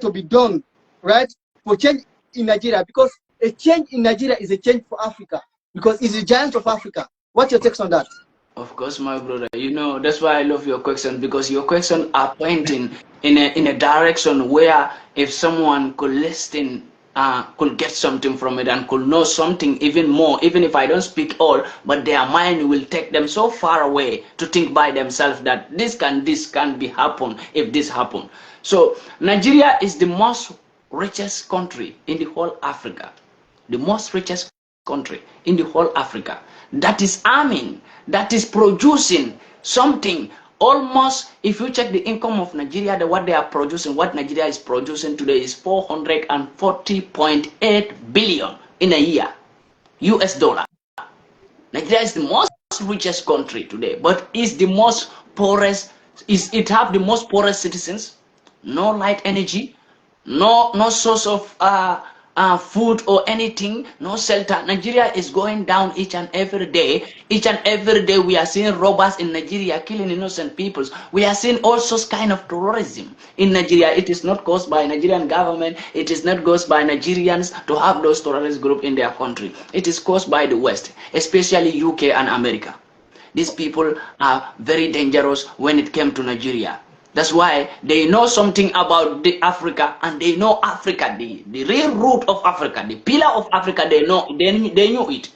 to be done, right, for change in Nigeria? Because a change in Nigeria is a change for Africa, because it's the giant of Africa. What's your takes on that? Of course, my brother. You know, that's why I love your question, because your question are pointing in a direction where if someone could listen, could get something from it and could know something even more, even if I don't speak all, but their mind will take them so far away to think by themselves that this can be happen if this happen. So Nigeria is the most richest country in the whole Africa, the most richest country in the whole Africa, that is arming, that is producing something almost, if you check the income of Nigeria, what they are producing, what Nigeria is producing today is 440.8 billion in a year, US dollar. Nigeria is the most richest country today, but is the most poorest, it have the most poorest citizens, no light energy, no source of food or anything, no shelter. Nigeria is going down each and every day. Each and every day we are seeing robbers in Nigeria killing innocent people. We are seeing all sorts kind of terrorism in Nigeria. It is not caused by Nigerian government. It is not caused by Nigerians to have those terrorist groups in their country. It is caused by the West, especially UK and America. These people are very dangerous when it came to Nigeria. That's why they know something about the Africa, and they know Africa, the real root of Africa, the pillar of Africa. They know, they knew it.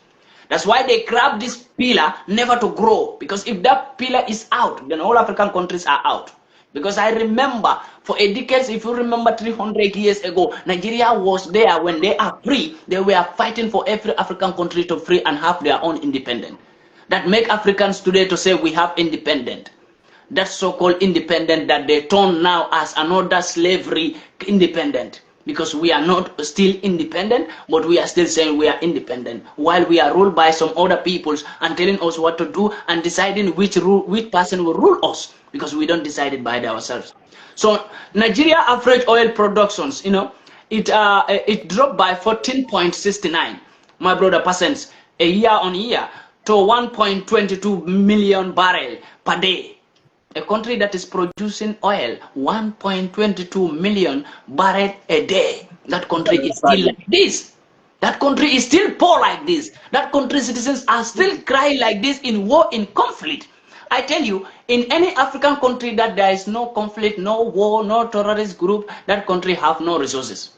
That's why they grab this pillar never to grow, because if that pillar is out, then all African countries are out. Because I remember for a decade, if you remember 300 years ago, Nigeria was there. When they are free, they were fighting for every African country to free and have their own independence. That make Africans today to say we have independent. That so-called independent that they turn now as another slavery independent, because we are not still independent, but we are still saying we are independent, while we are ruled by some other peoples and telling us what to do and deciding which person will rule us, because we don't decide it by ourselves. So Nigeria average oil productions, you know, it dropped by 14.69, my brother, percent a year on year to 1.22 million barrel per day. A country that is producing oil 1.22 million barrels a day. That country is still like this. That country is still poor like this. That country's citizens are still crying like this in war, in conflict. I tell you, in any African country that there is no conflict, no war, no terrorist group, that country have no resources.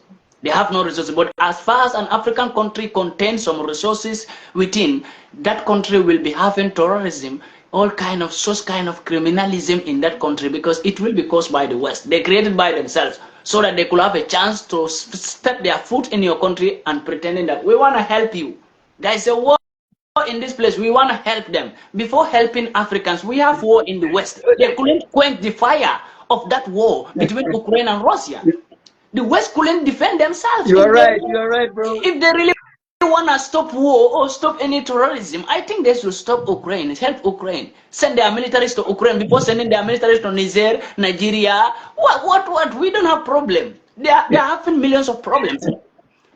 They have no resources. But as far as an African country contains some resources within, that country will be having terrorism, all kind of criminalism in that country, because it will be caused by the West. They created by themselves so that they could have a chance to step their foot in your country and pretending that we want to help you. There is a war in this place. We want to help them. Before helping Africans, we have war in the West. They couldn't quench the fire of that war between Ukraine and Russia. The West couldn't defend themselves. You're right, bro. If they really want to stop war or stop any terrorism, I think they should stop Ukraine, help Ukraine, send their militaries to Ukraine before sending their militaries to Niger, Nigeria. What? We don't have problem. They are having millions of problems.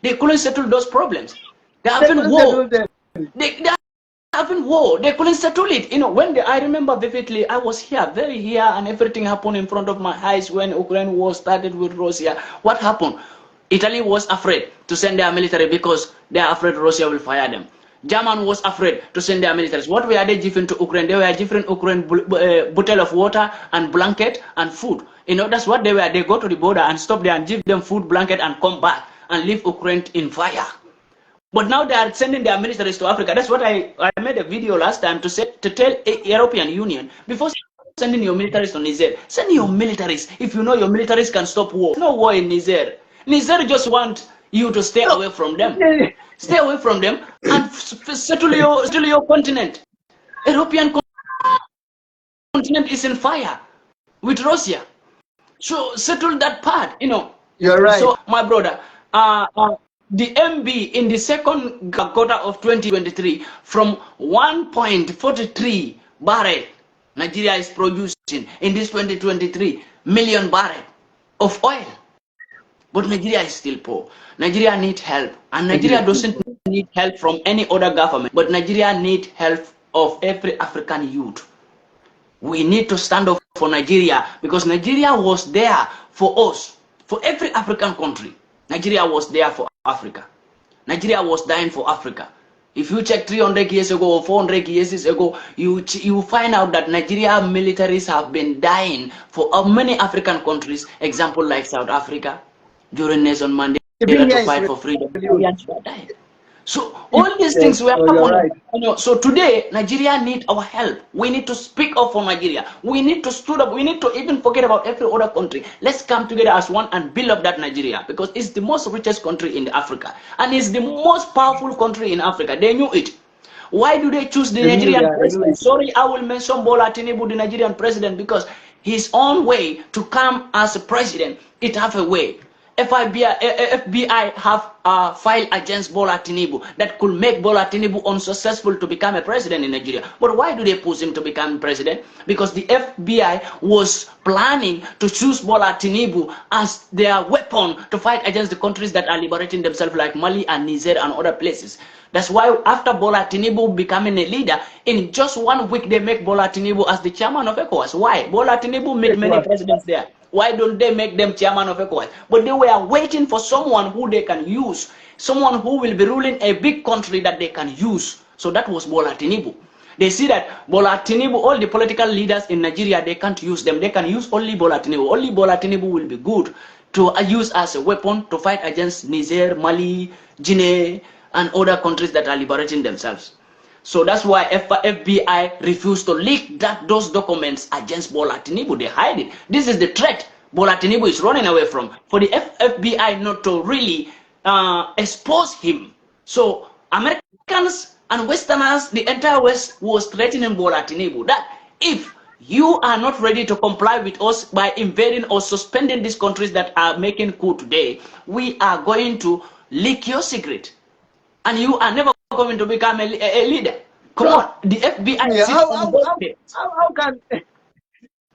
They couldn't settle those problems. They are having war. They are having war. They couldn't settle it. You know, I remember vividly, I was here, very here, and everything happened in front of my eyes when Ukraine war started with Russia. What happened? Italy was afraid to send their military because they are afraid Russia will fire them. German was afraid to send their militaries. What were they giving to Ukraine? They were giving Ukraine bottle of water and blanket and food. You know, that's what they were. They go to the border and stop there and give them food, blanket, and come back and leave Ukraine in fire. But now they are sending their militaries to Africa. That's what I made a video last time to tell European Union, before sending your militaries to Niger, send your militaries if you know your militaries can stop war. No war in Niger. Niger just want you to stay away from them. Stay away from them and settle your continent. European continent is in fire with Russia. So settle that part, you know. You're right. So my brother, the MB in the second quarter of 2023 from 1.43 barrel Nigeria is producing in this 2023 million barrel of oil. But Nigeria is still poor. Nigeria needs help. And Nigeria doesn't need help from any other government. But Nigeria needs help of every African youth. We need to stand up for Nigeria, because Nigeria was there for us. For every African country, Nigeria was there for Africa. Nigeria was dying for Africa. If you check 300 years ago or 400 years ago, you find out that Nigeria militaries have been dying for many African countries. Example like South Africa, during Nelson Mandela to fight for freedom. Nigerians were dying. So all these things were happening. Right. So today, Nigeria needs our help. We need to speak up for Nigeria. We need to stand up. We need to even forget about every other country. Let's come together as one and build up that Nigeria, because it's the most richest country in Africa and it's the most powerful country in Africa. They knew it. Why do they choose the Nigerian president? Sorry, I will mention Bola Tinubu, the Nigerian president, because his own way to come as a president, it have a way. FBI have filed against Bola Tinubu that could make Bola Tinubu unsuccessful to become a president in Nigeria. But why do they push him to become president? Because the FBI was planning to choose Bola Tinubu as their weapon to fight against the countries that are liberating themselves, like Mali and Niger and other places. That's why after Bola Tinubu becoming a leader, in just 1 week they make Bola Tinubu as the chairman of ECOWAS. Why? Bola Tinubu made many presidents there. Why don't they make them chairman of ECOWAS? But they were waiting for someone who they can use, someone who will be ruling a big country that they can use. So that was Bola Tinubu. They see that Bola Tinubu, all the political leaders in Nigeria, they can't use them. They can use only Bola Tinubu. Only Bola Tinubu will be good to use as a weapon to fight against Niger, Mali, Guinea, and other countries that are liberating themselves. So that's why FBI refused to leak those documents against Bola Tinubu. They hide it. This is the threat Bola Tinubu is running away from, for the FBI not to really expose him. So Americans and Westerners, the entire West, was threatening Bola Tinubu that if you are not ready to comply with us by invading or suspending these countries that are making coup today, we are going to leak your secret. And you are never going to become a leader. Come on, the FBI. Yeah,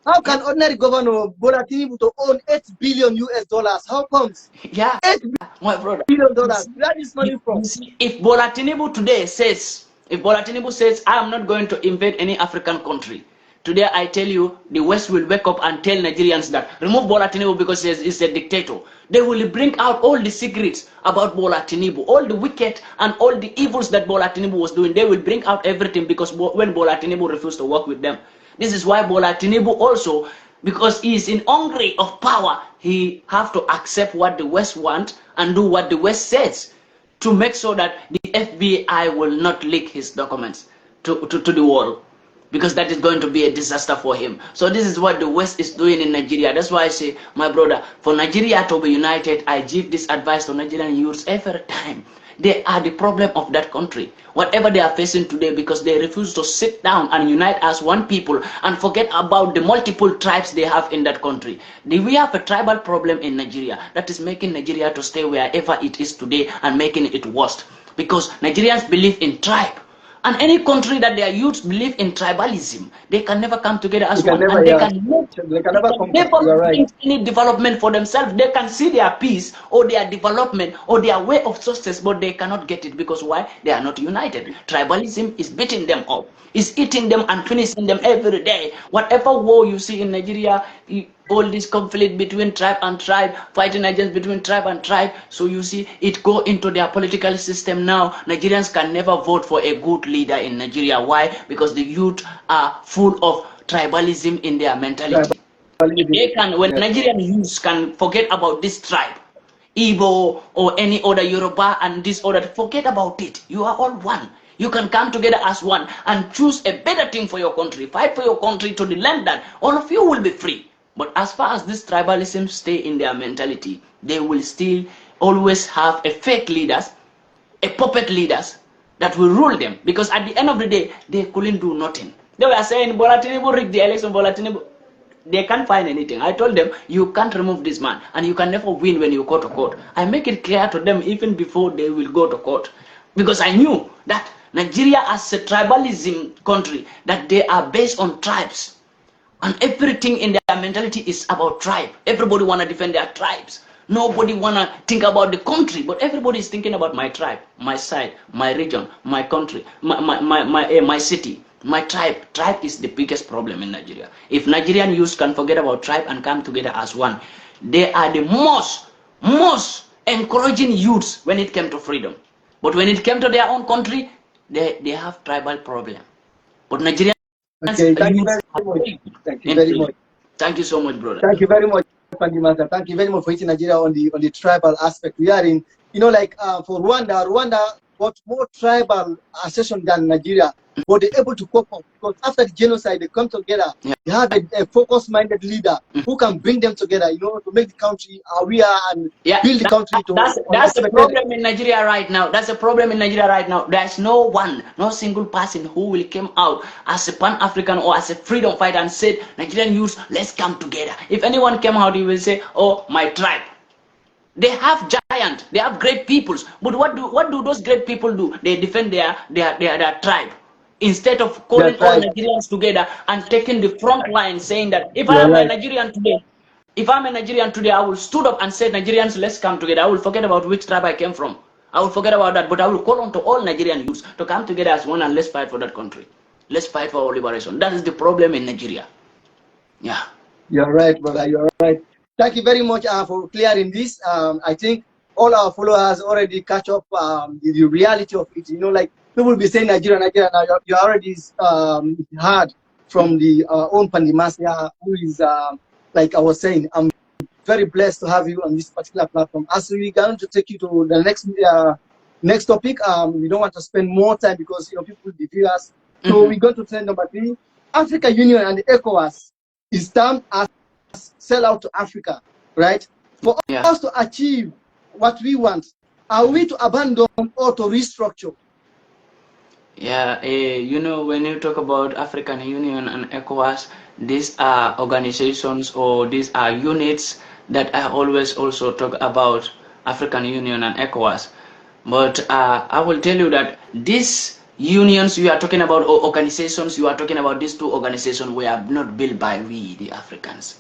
how can ordinary governor Bola Tinubu to own $8 billion US? How comes? Yeah, $8 my brother. billion. Where is money from? You see, if Bola Tinubu today says, I am not going to invade any African country, today I tell you, the West will wake up and tell Nigerians that remove Bola Tinubu because he's a dictator. They will bring out all the secrets about Bola Tinubu, all the wicked and all the evils that Bola Tinubu was doing. They will bring out everything because when Bola Tinubu refused to work with them. This is why Bola Tinubu also, because he is in hungry of power, he have to accept what the West want and do what the West says to make sure that the FBI will not leak his documents to the world, because that is going to be a disaster for him. So this is what the West is doing in Nigeria. That's why I say, my brother, for Nigeria to be united, I give this advice to Nigerian youths every time. They are the problem of that country. Whatever they are facing today, because they refuse to sit down and unite as one people and forget about the multiple tribes they have in that country. We have a tribal problem in Nigeria that is making Nigeria to stay wherever it is today and making it worse. Because Nigerians believe in tribe. And any country that their youths believe in tribalism, they can never come together as one. And they can never bring any development for themselves. They can see their peace or their development or their way of success, but they cannot get it because why? They are not united. Tribalism is beating them up. It's eating them and finishing them every day. Whatever war you see in Nigeria, all this conflict between tribe and tribe, fighting against between tribe and tribe. So you see, it go into their political system now. Nigerians can never vote for a good leader in Nigeria. Why? Because the youth are full of tribalism in their mentality. They can, when Nigerian youths can forget about this tribe, Igbo or any other Yoruba and this other, forget about it. You are all one. You can come together as one and choose a better thing for your country. Fight for your country to the land that all of you will be free. But as far as this tribalism stay in their mentality, they will still always have a fake leaders, a puppet leaders that will rule them. Because at the end of the day, they couldn't do nothing. They were saying, Bola Tinubu rigged the election, Bola Tinubu. They can't find anything. I told them, you can't remove this man, and you can never win when you go to court. I make it clear to them even before they will go to court. Because I knew that Nigeria as a tribalism country, that they are based on tribes. And everything in their mentality is about tribe. Everybody want to defend their tribes. Nobody want to think about the country, but everybody is thinking about my tribe, my side, my region, my country, my city, my tribe. Tribe is the biggest problem in Nigeria. If Nigerian youth can forget about tribe and come together as one, They are the most encouraging youths when it came to freedom. But when it came to their own country, they have tribal problem. But Nigerians Okay, thank you youths very have much. faith Thank you in very freedom. much. Thank you so much, brother. Thank you very much, Pandi Master. Thank you very much for hitting Nigeria on the tribal aspect. We are in, like for Rwanda got more tribal accession than Nigeria, but they're able to cope up because after the genocide, they come together. Yeah. They have a focus-minded leader who can bring them together, to make the country aware and Yeah, build the country to that's the have a better. problem in Nigeria right now. That's the problem in Nigeria right now. There's no single person who will come out as a Pan-African or as a freedom fighter and said, Nigerian youth, let's come together. If anyone came out, he will say, oh, my tribe. They have giant, they have great peoples, but what do those great people do? They defend their tribe instead of calling That's all right. Nigerians together and taking the front line, saying that if I You're am a right. Nigerian today, if I'm a Nigerian today, I will stood up and say, Nigerians, let's come together. I will forget about which tribe I came from. I will forget about that, but I will call on to all Nigerian youths to come together as one and let's fight for that country. Let's fight for our liberation. That is the problem in Nigeria. Yeah. You're right, brother. You're right. Thank you very much for clearing this. I think all our followers already catch up the reality of it. Like people will be saying Nigeria. Now you already heard from the own Pandimasia, who is like I was saying. I'm very blessed to have you on this particular platform. As we're going to take you to the next topic, we don't want to spend more time because people will be viewers. So we're going to trend number 3. African Union and the ECOWAS is termed as sell out to Africa, right? For us to achieve what we want, are we to abandon or to restructure? Yeah, when you talk about African Union and ECOWAS, these are organizations or these are units that I always also talk about African Union and ECOWAS. But I will tell you that these unions you are talking about or organizations you are talking about, these two organizations were not built by we, the Africans.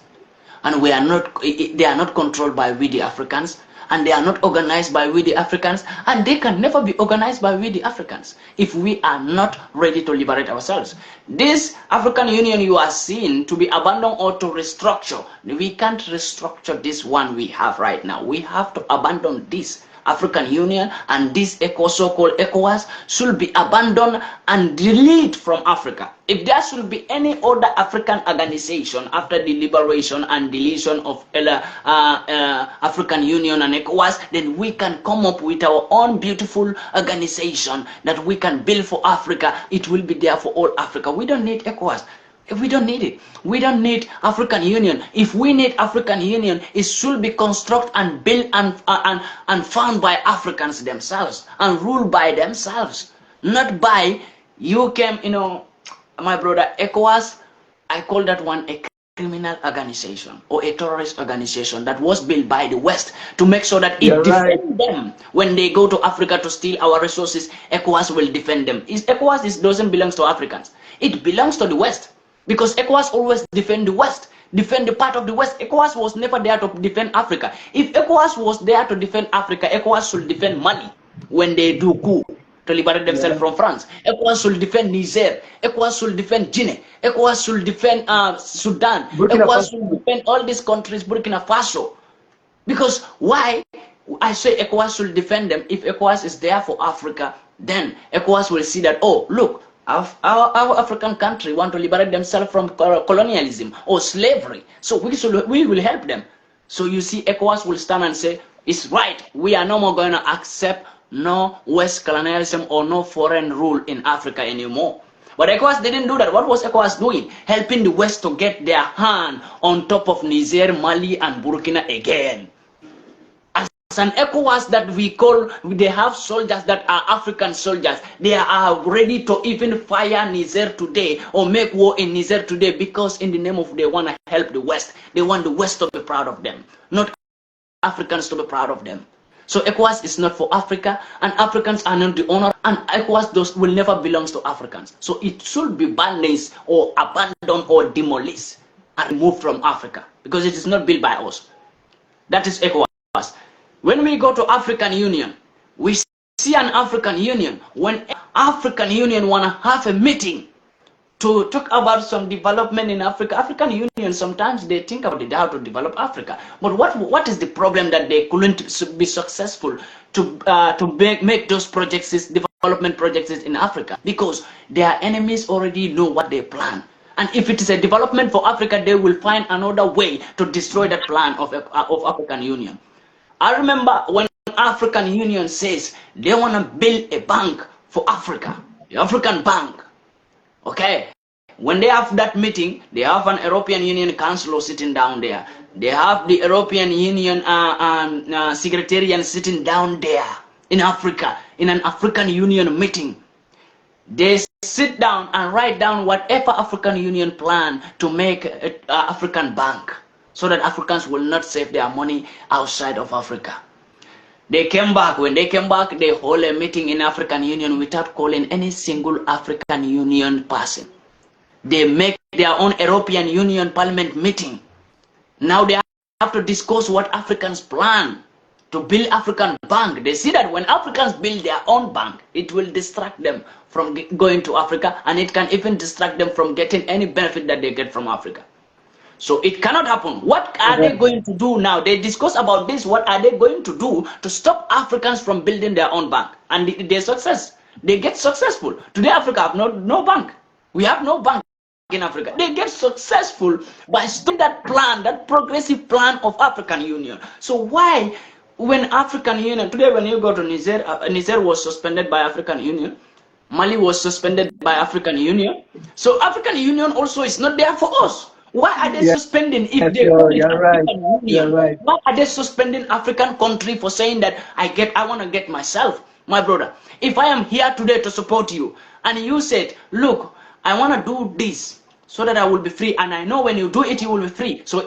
And they are not controlled by we the Africans, and they are not organized by we the Africans, and they can never be organized by we the Africans if we are not ready to liberate ourselves. This African Union you are seeing to be abandoned or to restructure, we can't restructure this one we have right now. We have to abandon this African Union, and this so-called ECOWAS should be abandoned and delete from Africa. If there should be any other African organization after the liberation and deletion of African Union and ECOWAS, then we can come up with our own beautiful organization that we can build for Africa. It will be there for all Africa. We don't need ECOWAS. We don't need it. We don't need African Union. If we need African Union, it should be constructed and built and found by Africans themselves and ruled by themselves, not by you came, my brother ECOWAS. I call that one a criminal organization or a terrorist organization that was built by the West to make sure that it defends them when they go to Africa to steal our resources. ECOWAS will defend them. ECOWAS doesn't belong to Africans. It belongs to the West. Because ECOWAS always defend the West, defend the part of the West. ECOWAS was never there to defend Africa. If ECOWAS was there to defend Africa, ECOWAS should defend Mali when they do coup to liberate themselves from France. ECOWAS should defend Niger. ECOWAS should defend Guinea. ECOWAS should defend Sudan. ECOWAS should defend all these countries, Burkina Faso. Because why I say ECOWAS should defend them? If ECOWAS is there for Africa, then ECOWAS will see that, oh, look, our African country want to liberate themselves from colonialism or slavery. So we will help them. So you see, ECOWAS will stand and say, it's right. We are no more going to accept no West colonialism or no foreign rule in Africa anymore. But ECOWAS didn't do that. What was ECOWAS doing? Helping the West to get their hand on top of Niger, Mali, and Burkina again. An ECOWAS that we call, they have soldiers that are African soldiers. They are ready to even fire Niger today or make war in Niger today because in the name of they want to help the West. They want the West to be proud of them, not Africans to be proud of them. So ECOWAS is not for Africa, and Africans are not the owner, and ECOWAS will never belong to Africans. So it should be banished or abandoned or demolished and removed from Africa because it is not built by us. That is ECOWAS. When we go to African Union, we see an African Union. When African Union want to have a meeting to talk about some development in Africa. African Union, sometimes they think about it, how to develop Africa. But what is the problem that they couldn't be successful to make those projects, development projects in Africa? Because their enemies already know what they plan. And if it is a development for Africa, they will find another way to destroy that plan of African Union. I remember when African Union says they want to build a bank for Africa, the African Bank. Okay, when they have that meeting, they have an European Union councillor sitting down there. They have the European Union secretariat sitting down there in Africa, in an African Union meeting. They sit down and write down whatever African Union plan to make an African bank, so that Africans will not save their money outside of Africa. They came back. When they came back, they hold a meeting in African Union without calling any single African Union person. They make their own European Union Parliament meeting. Now they have to discuss what Africans plan to build African bank. They see that when Africans build their own bank, it will distract them from going to Africa, and it can even distract them from getting any benefit that they get from Africa. So it cannot happen. What are they going to do now? They discuss about this. What are they going to do to stop Africans from building their own bank? And they success. They get successful. Today Africa have no bank. We have no bank in Africa. They get successful by stopping that plan, that progressive plan of African Union. So why, when African Union, today when you go to Niger, Niger was suspended by African Union. Mali was suspended by African Union. So African Union also is not there for us. Why are they suspending if they call it African Union? Right. Why are they suspending African country for saying that I want to get myself? My brother, if I am here today to support you and you said, look, I want to do this so that I will be free, and I know when you do it, you will be free. So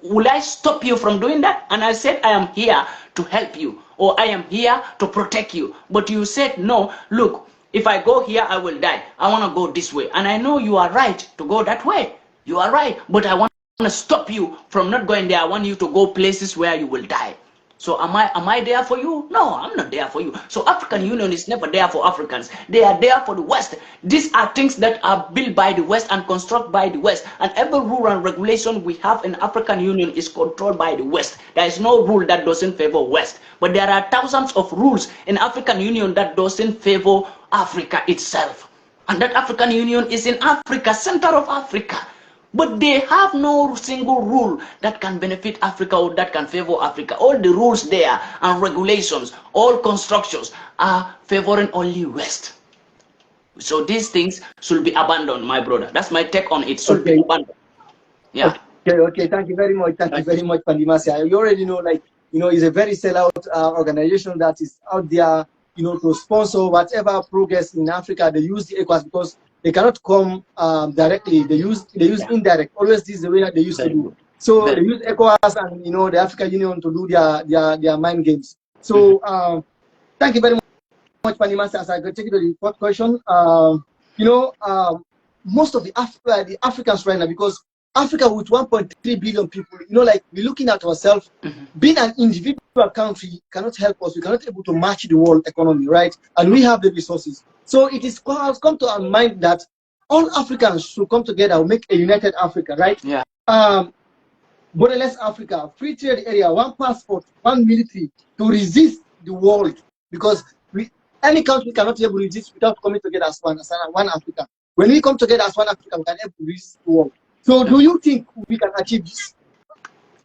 will I stop you from doing that? And I said, I am here to help you, or I am here to protect you. But you said, no, look, if I go here, I will die. I want to go this way. And I know you are right to go that way. You are right, but I want to stop you from not going there. I want you to go places where you will die. So am I there for you? No, I'm not there for you. So African Union is never there for Africans. They are there for the West. These are things that are built by the West and constructed by the West. And every rule and regulation we have in African Union is controlled by the West. There is no rule that doesn't favor West. But there are thousands of rules in African Union that doesn't favor Africa itself. And that African Union is in Africa, center of Africa. But they have no single rule that can benefit Africa or that can favor Africa. All the rules there and regulations, all constructions are favoring only West. So these things should be abandoned, my brother. That's my take on it. Should be abandoned. Yeah. Okay. Thank you very much. Thank you very much, Pandi. You already know, it's a very sellout organization that is out there, to sponsor whatever progress in Africa. They use the ECOWAS because they cannot come directly. They use indirect. Always this is the way that they used to do. So they use ECOWAS and the African Union to do their mind games. So thank you very much, Pandi. As I take you to the fourth question, most of the Africans right now, because Africa with 1.3 billion people, we're looking at ourselves. Being an individual country cannot help us. We cannot able to match the world economy, right? And we have the resources. So it has come to our mind that all Africans should come together, make a united Africa, right? Yeah. Borderless Africa, free trade area, one passport, one military to resist the world, because any country cannot able to resist without coming together as one Africa. When we come together as one Africa, we can able to resist the world. So do you think we can achieve this?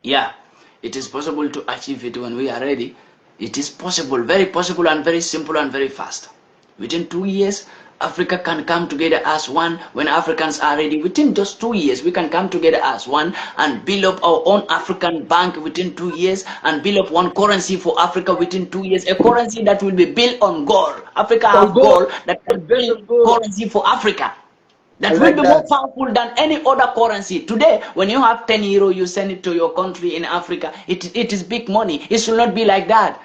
Yeah, it is possible to achieve it when we are ready. It is possible, very possible, and very simple and very fast. Within 2 years, Africa can come together as one. When Africans are ready, within just 2 years, we can come together as one and build up our own African bank within 2 years, and build up one currency for Africa within 2 years, a currency that will be built on gold. Africa have gold that can build currency for Africa. That will be more powerful than any other currency. Today, when you have 10 euro, you send it to your country in Africa. It is big money. It should not be like that.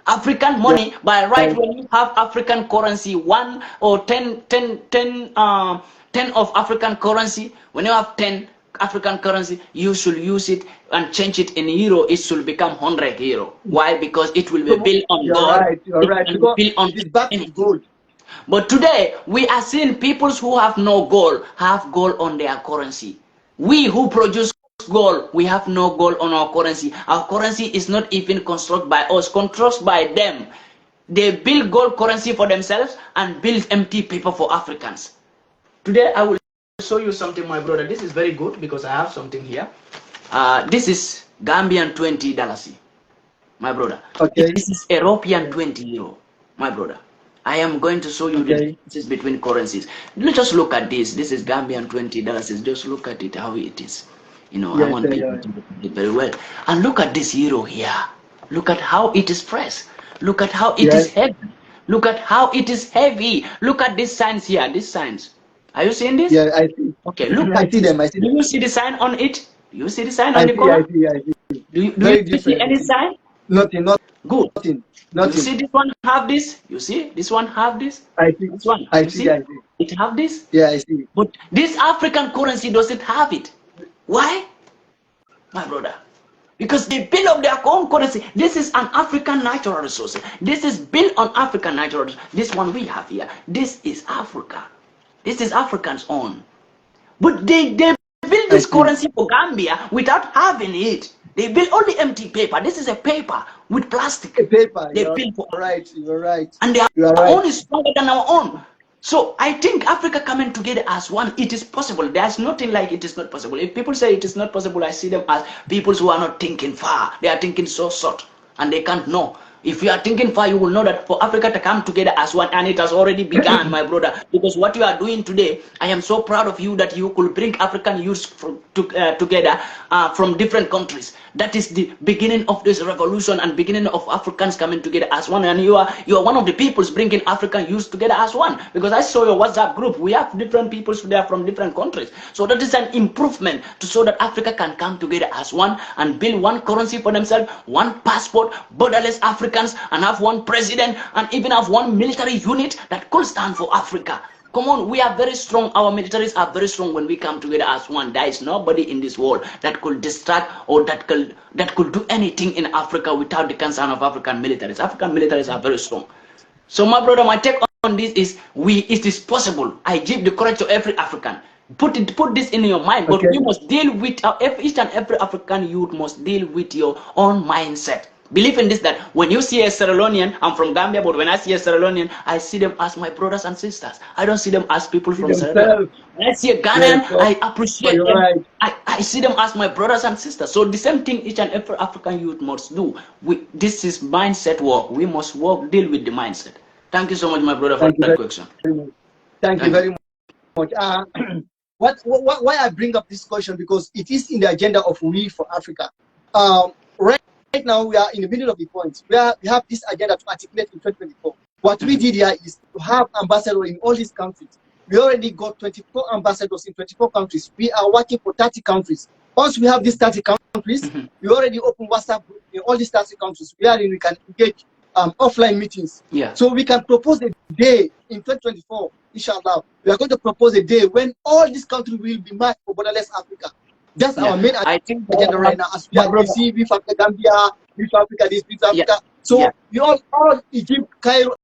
African money, by right, when you have African currency, 1 or 10 of African currency, when you have 10 African currency, you should use it and change it in euro. It should become 100 euro. Why? Because it will be built on gold. You're right. Because it is backed with gold. But today, we are seeing peoples who have no gold, have gold on their currency. We who produce gold, we have no gold on our currency. Our currency is not even constructed by us, constructed by them. They build gold currency for themselves and build empty paper for Africans. Today, I will show you something, my brother. This is very good because I have something here. This is Gambian $20, my brother. Okay. This is European 20 euro, my brother. I am going to show you the differences between currencies. Let's just look at this. This is Gambian $20. Just look at it, how it is. You know, I want people to look at it very well. And look at this euro here. Look at how it is pressed. Look at how it is heavy. Look at how it is heavy. Look at these signs here, these signs. Are you seeing this? Yeah, I see. Okay, look I at see this. them. I see them. Do you see the sign on it? Do you see the sign on the collar? I see. Do you see any sign? Nothing. Good. Nothing. You see this one have this? You see this one have this? I see. This one. I You see. I see. it have this? Yeah, I see. But this African currency doesn't have it. Why? My brother. Because they build up their own currency. This is an African natural resource. This is built on African natural resource. This one we have here. This is Africa. This is Africans' own. But they build this currency for Gambia without having it. They build only empty paper. This is a paper with plastic. A paper. They build for right. You're right. And their own is stronger than our own. So I think Africa coming together as one, it is possible. There's nothing like it is not possible. If people say it is not possible, I see them as people who are not thinking far. They are thinking so short and they can't know. If you are thinking far, you will know that for Africa to come together as one, and it has already begun, my brother. Because what you are doing today, I am so proud of you that you could bring African youth together from different countries. That is the beginning of this revolution and beginning of Africans coming together as one. And you are one of the peoples bringing African youth together as one. Because I saw your WhatsApp group. We have different peoples there from different countries. So that is an improvement to show that Africa can come together as one and build one currency for themselves, one passport, borderless Africans, and have one president and even have one military unit that could stand for Africa. Come on, we are very strong. Our militaries are very strong when we come together as one. There is nobody in this world that could distract or that could do anything in Africa without the concern of African militaries. African militaries are very strong. So my brother, my take on this is it is possible. I give the courage to every African. Put this in your mind, but you must deal with each and every African youth must deal with your own mindset. Believe in this, that when you see a Sierra Leonean, I'm from Gambia, but when I see a Sierra Leonean, I see them as my brothers and sisters. I don't see them as people from Sierra Leone. When I see a Ghanaian, I appreciate them. Right. I see them as my brothers and sisters. So the same thing each and every African youth must do. This is mindset work. We must deal with the mindset. Thank you so much, my brother, for that question. Thank you very much. Why I bring up this question, because it is in the agenda of We for Africa. Right now, we are in the middle of the point where we have this agenda to articulate in 2024. What we did here is to have ambassadors in all these countries. We already got 24 ambassadors in 24 countries. We are working for 30 countries. Once we have these 30 countries, we already open WhatsApp group in all these 30 countries. We can engage offline meetings. So we can propose a day in 2024, inshallah. We are going to propose a day when all these countries will be marked for borderless Africa. That's our main agenda right now. As we see, we Africa, Gambia, we Africa, this, we Africa. So we all Egypt, Cairo,